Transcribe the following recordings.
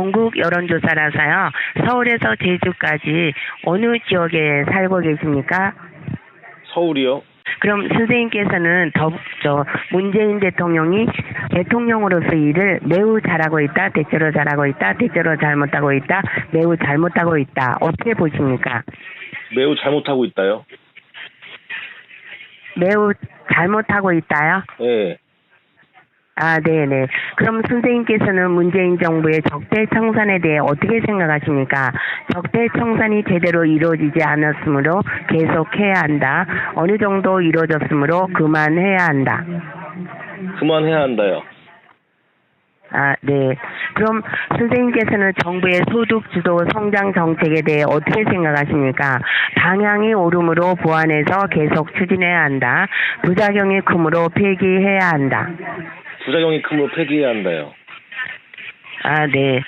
전국 여론조사라서요. 서울에서 제주까지 어느 지역에 살고 계십니까? 서울이요? 그럼 선생님께서는 문재인 대통령이 대통령으로서 일을 매우 잘하고 있다, 대체로 잘하고 있다, 대체로 잘못하고 있다, 매우 잘못하고 있다. 어떻게 보십니까? 매우 잘못하고 있다요? 매우 잘못하고 있다요? 예. 아, 네네. 그럼 선생님께서는 문재인 정부의 적대 청산에 대해 어떻게 생각하십니까? 적대 청산이 제대로 이루어지지 않았으므로 계속해야 한다. 어느 정도 이루어졌으므로 그만해야 한다. 그만해야 한다요. 아, 네. 그럼 선생님께서는 정부의 소득주도 성장 정책에 대해 어떻게 생각하십니까? 방향이 옳음으로 보완해서 계속 추진해야 한다. 부작용이 크므로 폐기해야 한다. 부작용이 크므로 폐기해야 한다요. 아, 네.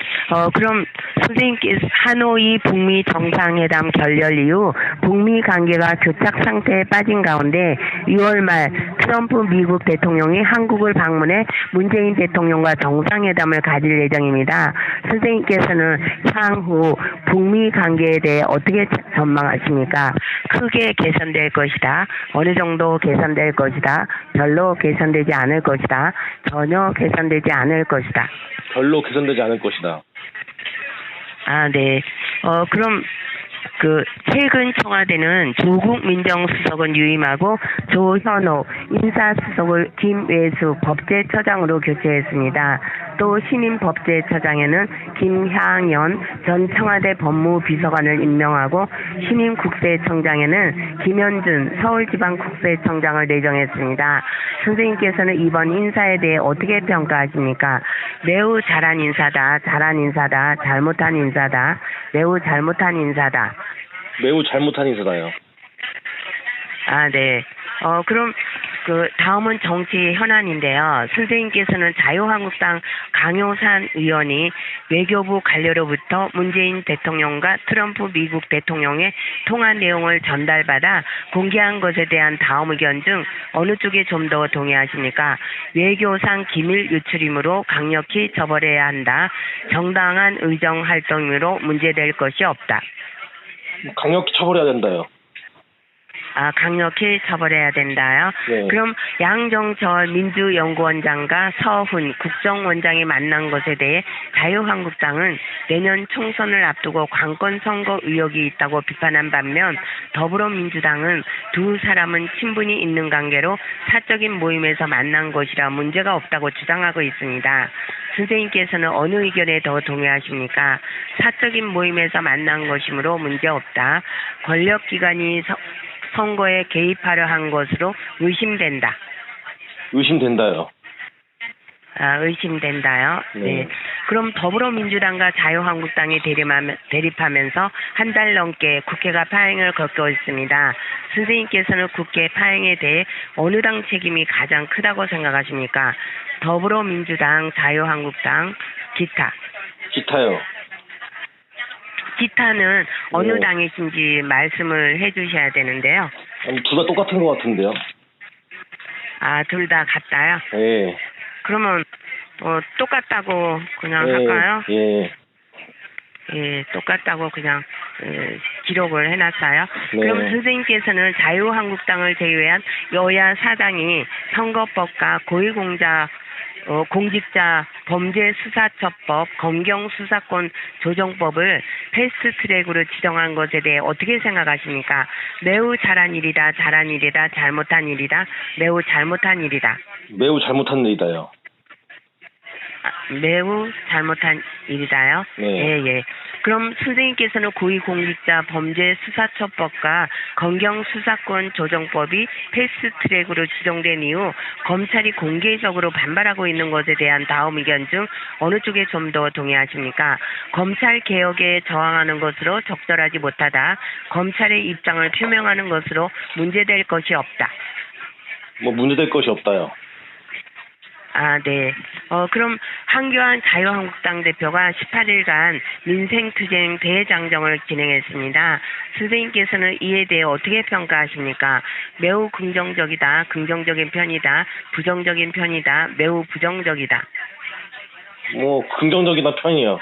그럼 선생님께서 하노이 북미 정상회담 결렬 이후 북미 관계가 교착 상태에 빠진 가운데 6월 말 트럼프 미국 대통령이 한국을 방문해 문재인 대통령과 정상회담을 가질 예정입니다. 선생님께서는 향후 북미 관계에 대해 어떻게 전망하십니까? 크게 개선될 것이다. 어느 정도 개선될 것이다. 별로 개선되지 않을 것이다. 전혀 개선되지 않을 것이다. 별로 개선되지 않을 것이다. 아, 네. 그럼 최근 청와대는 조국 민정수석은 유임하고 조현오 인사수석을 김외수 법제처장으로 교체했습니다. 또 신임 법제처장에는 김향연 전 청와대 법무비서관을 임명하고 신임 국세청장에는 김현준 서울지방국세청장을 내정했습니다. 선생님께서는 이번 인사에 대해 어떻게 평가하십니까? 매우 잘한 인사다, 잘한 인사다, 잘못한 인사다, 매우 잘못한 인사다. 매우 잘못한 인사다요. 아, 네. 그럼 다음은 정치 현안인데요. 선생님께서는 자유한국당 강효산 의원이 외교부 관료로부터 문재인 대통령과 트럼프 미국 대통령의 통화 내용을 전달받아 공개한 것에 대한 다음 의견 중 어느 쪽에 좀 더 동의하십니까? 외교상 기밀 유출이므로 강력히 처벌해야 한다. 정당한 의정 활동으로 문제될 것이 없다. 강력히 처벌해야 된다요. 아, 강력히 처벌해야 된다요? 네. 그럼 양정철 민주연구원장과 서훈 국정원장이 만난 것에 대해 자유한국당은 내년 총선을 앞두고 관건 선거 의혹이 있다고 비판한 반면 더불어민주당은 두 사람은 친분이 있는 관계로 사적인 모임에서 만난 것이라 문제가 없다고 주장하고 있습니다. 선생님께서는 어느 의견에 더 동의하십니까? 사적인 모임에서 만난 것이므로 문제없다. 권력기관이 선거에 개입하려 한 것으로 의심된다. 의심된다요. 아, 의심된다요? 네. 그럼 더불어민주당과 자유한국당이 대립하면서 한 달 넘게 국회가 파행을 겪고 있습니다. 선생님께서는 국회 파행에 대해 어느 당 책임이 가장 크다고 생각하십니까? 더불어민주당, 자유한국당, 기타. 기타요. 기타는 어느 당이신지 말씀을 해주셔야 되는데요. 둘 다 똑같은 것 같은데요. 아, 둘 다 같다요? 예. 그러면 똑같다고 그냥 할까요? 예. 예, 똑같다고 그냥 기록을 해놨어요. 네. 그럼 선생님께서는 자유한국당을 제외한 여야 사당이 선거법과 공직자 범죄수사처법, 검경수사권 조정법을 패스트트랙으로 지정한 것에 대해 어떻게 생각하십니까? 매우 잘한 일이다, 잘한 일이다, 잘못한 일이다, 매우 잘못한 일이다. 매우 잘못한 일이다요. 매우 잘못한 일이다요? 네. 예. 그럼 선생님께서는 고위공직자 범죄수사처법과 검경수사권 조정법이 패스트트랙으로 지정된 이후 검찰이 공개적으로 반발하고 있는 것에 대한 다음 의견 중 어느 쪽에 좀 더 동의하십니까? 검찰 개혁에 저항하는 것으로 적절하지 못하다. 검찰의 입장을 표명하는 것으로 문제될 것이 없다. 문제될 것이 없다요. 아, 네. 그럼 한교안 자유한국당 대표가 18일간 민생투쟁 대장정을 진행했습니다. 선생님께서는 이에 대해 어떻게 평가하십니까? 매우 긍정적이다, 긍정적인 편이다, 부정적인 편이다, 매우 부정적이다. 긍정적이다 편이요.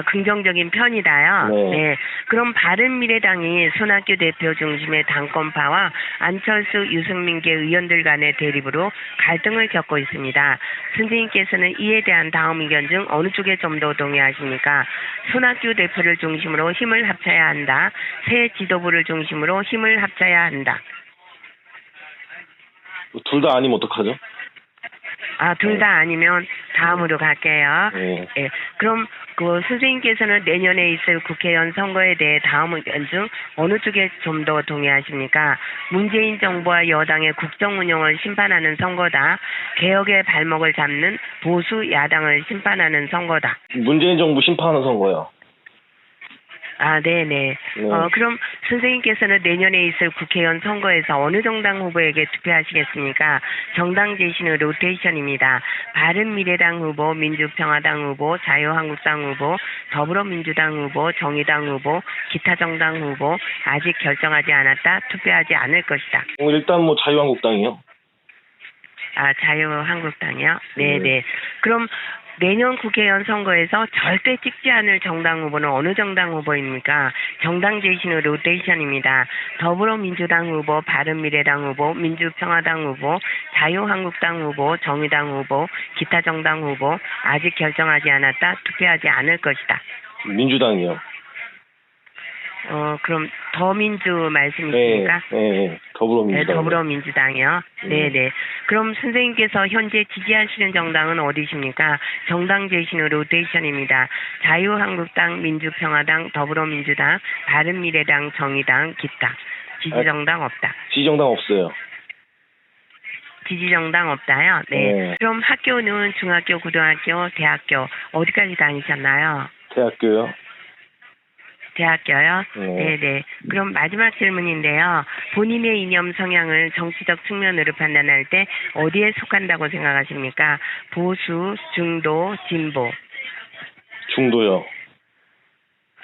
긍정적인 편이다요. 네. 그럼 바른미래당이 손학규 대표 중심의 당권파와 안철수, 유승민계 의원들 간의 대립으로 갈등을 겪고 있습니다. 선생님께서는 이에 대한 다음 의견 중 어느 쪽에 좀 더 동의하십니까? 손학규 대표를 중심으로 힘을 합쳐야 한다. 새 지도부를 중심으로 힘을 합쳐야 한다. 둘 다 아니면 어떡하죠? 둘 다 아니면 다음으로 갈게요. 네. 예. 그럼 그 선생님께서는 내년에 있을 국회의원 선거에 대해 다음 의견 중 어느 쪽에 좀 더 동의하십니까? 문재인 정부와 여당의 국정 운영을 심판하는 선거다. 개혁의 발목을 잡는 보수 야당을 심판하는 선거다. 문재인 정부 심판하는 선거요. 네네. 네. 그럼 선생님께서는 내년에 있을 국회의원 선거에서 어느 정당 후보에게 투표하시겠습니까? 정당 제시는 로테이션입니다. 바른미래당 후보, 민주평화당 후보, 자유한국당 후보, 더불어민주당 후보, 정의당 후보, 기타 정당 후보 아직 결정하지 않았다. 투표하지 않을 것이다. 일단 뭐 자유한국당이요. 자유한국당이요? 네네. 그럼 내년 국회의원 선거에서 절대 찍지 않을 정당 후보는 어느 정당 후보입니까? 정당 제시는 로테이션입니다. 더불어민주당 후보, 바른미래당 후보, 민주평화당 후보, 자유한국당 후보, 정의당 후보, 기타 정당 후보 아직 결정하지 않았다. 투표하지 않을 것이다. 민주당이요. 그럼 더민주 말씀이십니까? 네. 더불어민주당. 네, 더불어민주당이요. 네네. 그럼 선생님께서 현재 지지하시는 정당은 어디십니까? 정당 제시는 로테이션입니다. 자유한국당, 민주평화당, 더불어민주당, 바른미래당, 정의당, 기타. 지지정당 없다. 지지정당 없어요. 지지정당 없다요? 네. 네. 그럼 학교는 중학교, 고등학교, 대학교 어디까지 다니셨나요? 대학교요. 대학교요? 네. 네네. 그럼 마지막 질문인데요. 본인의 이념 성향을 정치적 측면으로 판단할 때 어디에 속한다고 생각하십니까? 보수, 중도, 진보. 중도요.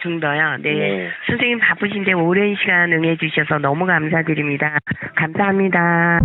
중도요? 네. 네. 선생님 바쁘신데 오랜 시간 응해주셔서 너무 감사드립니다. 감사합니다.